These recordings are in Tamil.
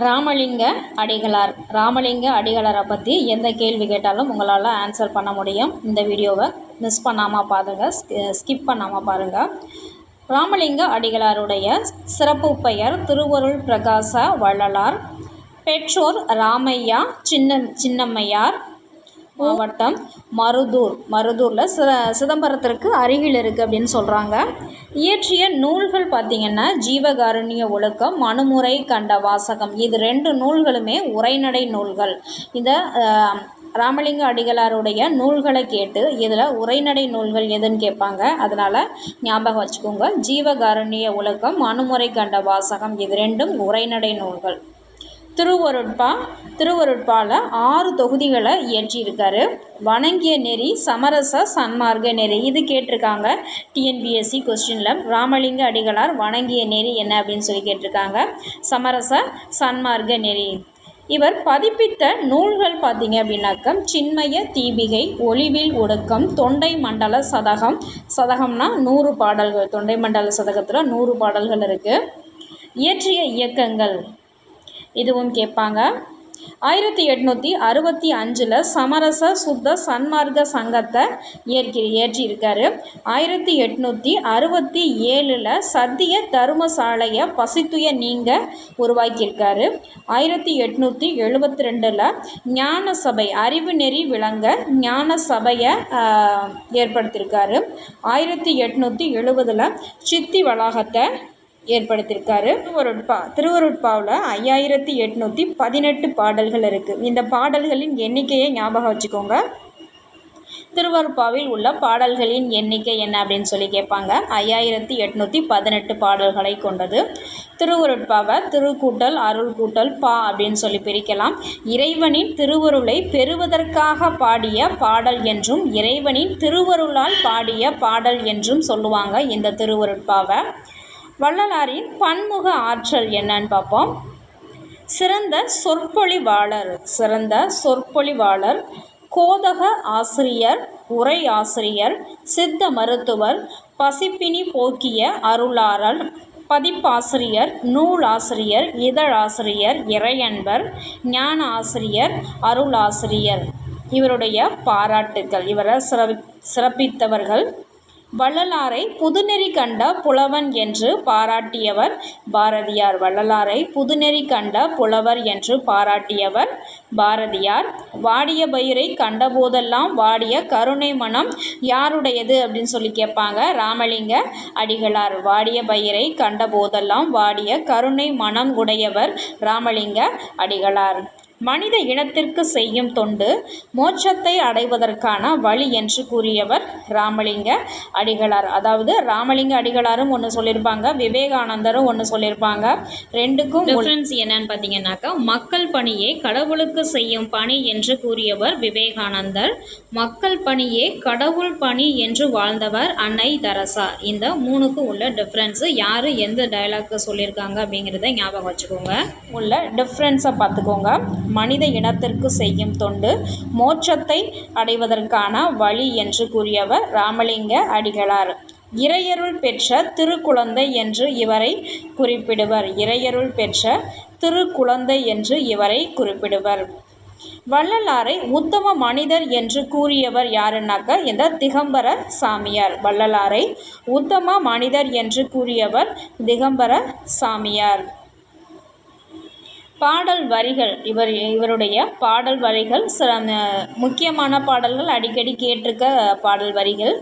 ராமலிங்க அடிகளார். ராமலிங்க அடிகளாரை பற்றி எந்த கேள்வி கேட்டாலும் உங்களால் ஆன்சர் பண்ண முடியும். இந்த வீடியோவை மிஸ் பண்ணாமல் பாருங்கள், ஸ்கிப் பண்ணாமல் பாருங்கள். ராமலிங்க அடிகளாருடைய சிறப்பு பெயர் திருவருள் பிரகாச வள்ளலார். பெற்றோர் ராமையா சின்னம்மையார். மாவட்டம் மருதூரில் சிதம்பரத்திற்கு அருகில் இருக்குது அப்படின்னு சொல்கிறாங்க. இயற்றிய நூல்கள் பார்த்திங்கன்னா ஜீவகாருண்ய ஒழுக்கம், மனுமுறை கண்ட வாசகம். இது 2 நூல்களுமே உரைநடை நூல்கள். இந்த ராமலிங்க அடிகளாருடைய நூல்களை கேட்டு இதில் உரைநடை நூல்கள் எதுன்னு கேட்பாங்க. அதனால் ஞாபகம் வச்சுக்கோங்க. ஜீவகாருண்ய ஒழுக்கம், மனுமுறை கண்ட வாசகம், இது 2ம் உரைநடை நூல்கள். திருவருட்பாவில் 6 தொகுதிகளை இயற்றியிருக்காரு. வணங்கிய நெறி, சமரச சன்மார்க்க நெறி, இது கேட்டிருக்காங்க டிஎன்பிஎஸ்சி கொஸ்டினில். ராமலிங்க அடிகளார் வணங்கிய நெறி என்ன அப்படின்னு சொல்லி கேட்டிருக்காங்க. சமரச சன்மார்க்க நெறி. இவர் பதிப்பித்த நூல்கள் பார்த்திங்க அப்படின்னாக்க சின்மய தீபிகை, ஒளிவில் ஒடுக்கம், தொண்டை மண்டல சதகம். சதகம்னா 100 பாடல்கள். தொண்டை மண்டல சதகத்தில் 100 பாடல்கள் இருக்குது. இயற்றிய இயக்கங்கள் இதுவும் கேட்பாங்க. 1865 சமரச சுத்த சன்மார்க்க சங்கத்தை இயற்றியிருக்காரு. 1867 சத்திய தர்மசாலையை பசித்துய நீங்க உருவாக்கியிருக்காரு. 1872 ஞான சபை, அறிவு நெறி விளங்க ஞான சபையை ஏற்படுத்தியிருக்காரு. 1870 சித்தி வளாகத்தை ஏற்படுத்தியிருக்காரு. திருவருட்பாவில் 5818 பாடல்கள் இருக்குது. இந்த பாடல்களின் எண்ணிக்கையை ஞாபகம் வச்சுக்கோங்க. திருவருட்பாவில் உள்ள பாடல்களின் எண்ணிக்கை என்ன அப்படின்னு சொல்லி கேட்பாங்க. 5818 பாடல்களை கொண்டது. திருவருட்பாவை திருக்கூட்டல் அருள் கூட்டல் பா அப்படின்னு சொல்லி பிரிக்கலாம். இறைவனின் திருவருளை பெறுவதற்காக பாடிய பாடல் என்றும், இறைவனின் திருவருளால் பாடிய பாடல் என்றும் சொல்லுவாங்க இந்த திருவருட்பாவை. வள்ளலாரின் பன்முக ஆற்றல் என்னன்னு பார்ப்போம். சிறந்த சொற்பொழிவாளர், கோதக ஆசிரியர், உரை ஆசிரியர், சித்த மருத்துவர், பசிப்பினி போக்கிய அருளாளர், பதிப்பாசிரியர், நூலாசிரியர், இதழாசிரியர், இறையன்பர், ஞான ஆசிரியர், அருளாசிரியர். இவருடைய பாராட்டுக்கள். இவரை சிறப்பித்தவர்கள். வள்ளலாரை புதுநெறி கண்ட புலவன் என்று பாராட்டியவர் பாரதியார். வள்ளலாரை புதுநெறி கண்ட புலவர் என்று பாராட்டியவர் பாரதியார். வாடிய பயிரை கண்டபோதெல்லாம் வாடிய கருணை மனம் யாருடையது அப்படின்னு சொல்லி கேட்பாங்க. ராமலிங்க அடிகளார். வாடிய பயிரை கண்டபோதெல்லாம் வாடிய கருணை மனம் உடையவர் ராமலிங்க அடிகளார். மனித இனத்திற்கு செய்யும் தொண்டு மோட்சத்தை அடைவதற்கான வழி என்று கூறியவர் ராமலிங்க அடிகளார். அதாவது ராமலிங்க அடிகளாரும் ஒன்று சொல்லியிருப்பாங்க, விவேகானந்தரும் ஒன்று சொல்லியிருப்பாங்க. 2க்கும் டிஃப்ரென்ஸ் என்னன்னு பார்த்தீங்கன்னாக்கா, மக்கள் பணியே கடவுளுக்கு செய்யும் பணி என்று கூறியவர் விவேகானந்தர், மக்கள் பணியே கடவுள் பணி என்று வாழ்ந்தவர் அன்னை தெரசா. இந்த 3க்கும் உள்ள டிஃப்ரென்ஸு யார் எந்த டயலாக் சொல்லியிருக்காங்க அப்படிங்கிறத ஞாபகம் வச்சுக்கோங்க. உள்ள டிஃப்ரென்ஸை பார்த்துக்கோங்க. மனித இனத்திற்கு செய்யும் தொண்டு மோட்சத்தை அடைவதற்கான வழி என்று கூறியவர் ராமலிங்க அடிகளார். இறையருள் பெற்ற திருக்குழந்தை என்று இவரை குறிப்பிடுவர். இறையருள் பெற்ற திருக்குழந்தை என்று இவரை குறிப்பிடுவர். வள்ளலாரை உத்தம மனிதர் என்று கூறியவர் யாருன்னாக்க இந்த திகம்பர சாமியார். வள்ளலாரை உத்தம மனிதர் என்று கூறியவர் திகம்பர சாமியார். பாடல் வரிகள். இவருடைய பாடல் வரிகள் முக்கியமான பாடல்கள், அடிக்கடி கேட்டிருக்க பாடல் வரிகள்.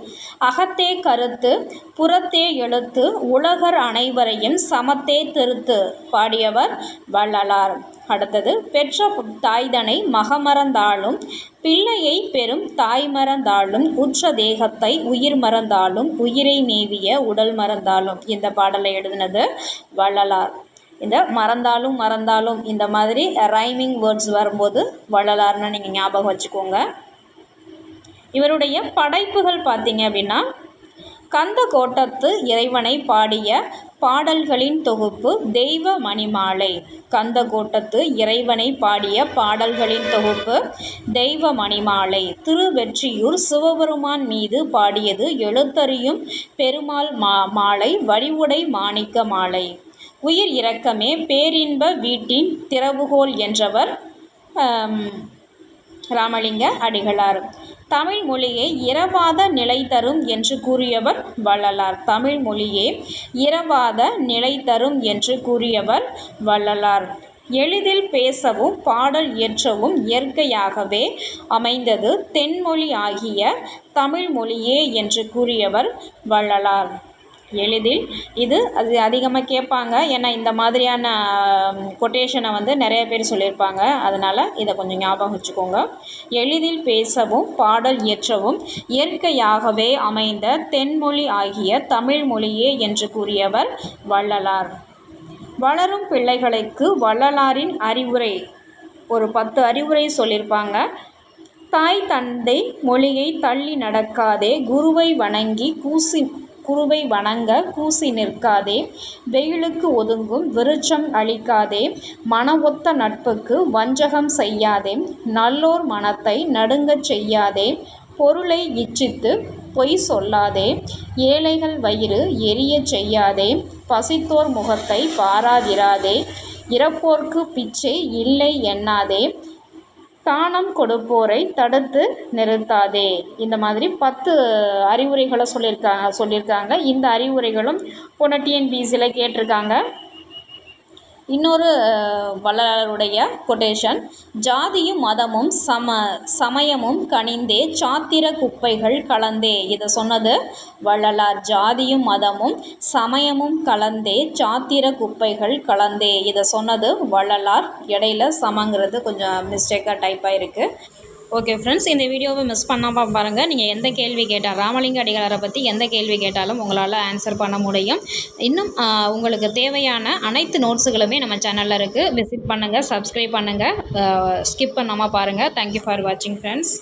அகத்தே கருத்து, புறத்தே எழுத்து, உலகர் அனைவரையும் சமத்தே திருத்து பாடியவர் வள்ளலார். அடுத்தது, பெற்ற தாய்தனை மகமறந்தாலும், பிள்ளையை பெரும் தாய் மறந்தாலும், உற்ற தேகத்தை உயிர் மறந்தாலும், உயிரை மேவிய உடல் மறந்தாலும். இந்த பாடலை எழுதினது வள்ளலார். இந்த மறந்தாலும் இந்த மாதிரி ரைமிங் வேர்ட்ஸ் வரும்போது வள்ளலார்னு நீங்கள் ஞாபகம் வச்சுக்கோங்க. இவருடைய படைப்புகள் பார்த்தீங்க அப்படின்னா, கந்த கோட்டத்து இறைவனை பாடிய பாடல்களின் தொகுப்பு தெய்வ மணிமாலை. கந்த கோட்டத்து இறைவனை பாடிய பாடல்களின் தொகுப்பு தெய்வ மணிமாலை. திருவெற்றியூர் சிவபெருமான் மீது பாடியது எழுத்தறியும் பெருமாள் மாலை, வடிவுடை மாணிக்க மாலை. உயிர் இரக்கமே பேரின்ப வீட்டின் திறவுகோல் என்றவர் ராமலிங்க அடிகளார். தமிழ் மொழியை இரவாத நிலை தரும் என்று கூறியவர் வள்ளலார். தமிழ் மொழியே இரவாத நிலை தரும் என்று கூறியவர் வள்ளலார். எளிதில் பேசவும் பாடல் இயற்றவும் இயற்கையாகவே அமைந்தது தென்மொழி ஆகிய தமிழ் மொழியே என்று கூறியவர் வள்ளலார். எளிதில் அது அதிகமாக கேட்பாங்க. ஏன்னா இந்த மாதிரியான கொட்டேஷனை நிறைய பேர் சொல்லியிருப்பாங்க. அதனால் இதை கொஞ்சம் ஞாபகம் வச்சுக்கோங்க. எளிதில் பேசவும் பாடல் இயற்றவும் இயற்கையாகவே அமைந்த தென்மொழி ஆகிய தமிழ் மொழியே என்று கூறியவர் வள்ளலார். வளரும் பிள்ளைகளுக்கு வள்ளலாரின் அறிவுரை ஒரு 10 அறிவுரை சொல்லியிருப்பாங்க. தாய் தந்தை மொழியை தள்ளி நடக்காதே, குருவை வணங்க கூசி நிற்காதே, வெயிலுக்கு ஒதுங்கும் விருட்சம் அழிக்காதே, மன ஒத்த நட்புக்கு வஞ்சகம் செய்யாதே, நல்லோர் மனத்தை நடுங்கச் செய்யாதே, பொருளை இச்சித்து பொய் சொல்லாதே, ஏழைகள் வயிறு எரியச் செய்யாதே, பசித்தோர் முகத்தை பாராதிராதே, இறப்போர்க்கு பிச்சை இல்லை எண்ணாதே, தானம் கொடுப்போரை தடுத்து நிறுத்தாதே. இந்த மாதிரி 10 அறிவுரைகளை சொல்லியிருக்காங்க. இந்த அறிவுரைகளும் போன டிஎன்பிசியில் கேட்டிருக்காங்க. இன்னொரு வள்ளலாருடைய கொட்டேஷன், ஜாதியும் மதமும் சமயமும் கனிந்தே சாத்திர குப்பைகள் கலந்தே. இதை சொன்னது வள்ளலார். ஜாதியும் மதமும் சமயமும் கலந்தே சாத்திர குப்பைகள் கலந்தே. இதை சொன்னது வள்ளலார். இடையில சமங்கிறது கொஞ்சம் மிஸ்டேக்காக டைப் ஆகிருக்கு. ஓகே ஃப்ரெண்ட்ஸ், இந்த வீடியோவை மிஸ் பண்ணாமல் பாருங்கள். நீங்கள் எந்த கேள்வி கேட்டால் ராமலிங்க அடிகளாரை பற்றி எந்த கேள்வி கேட்டாலும் உங்களால் ஆன்சர் பண்ண முடியும். இன்னும் உங்களுக்கு தேவையான அனைத்து நோட்ஸுகளுமே நம்ம சேனலில் இருக்குது. விசிட் பண்ணுங்கள், சப்ஸ்கிரைப் பண்ணுங்கள், ஸ்கிப் பண்ணாமல் பாருங்கள். தேங்க்யூ ஃபார் வாட்சிங் ஃப்ரெண்ட்ஸ்.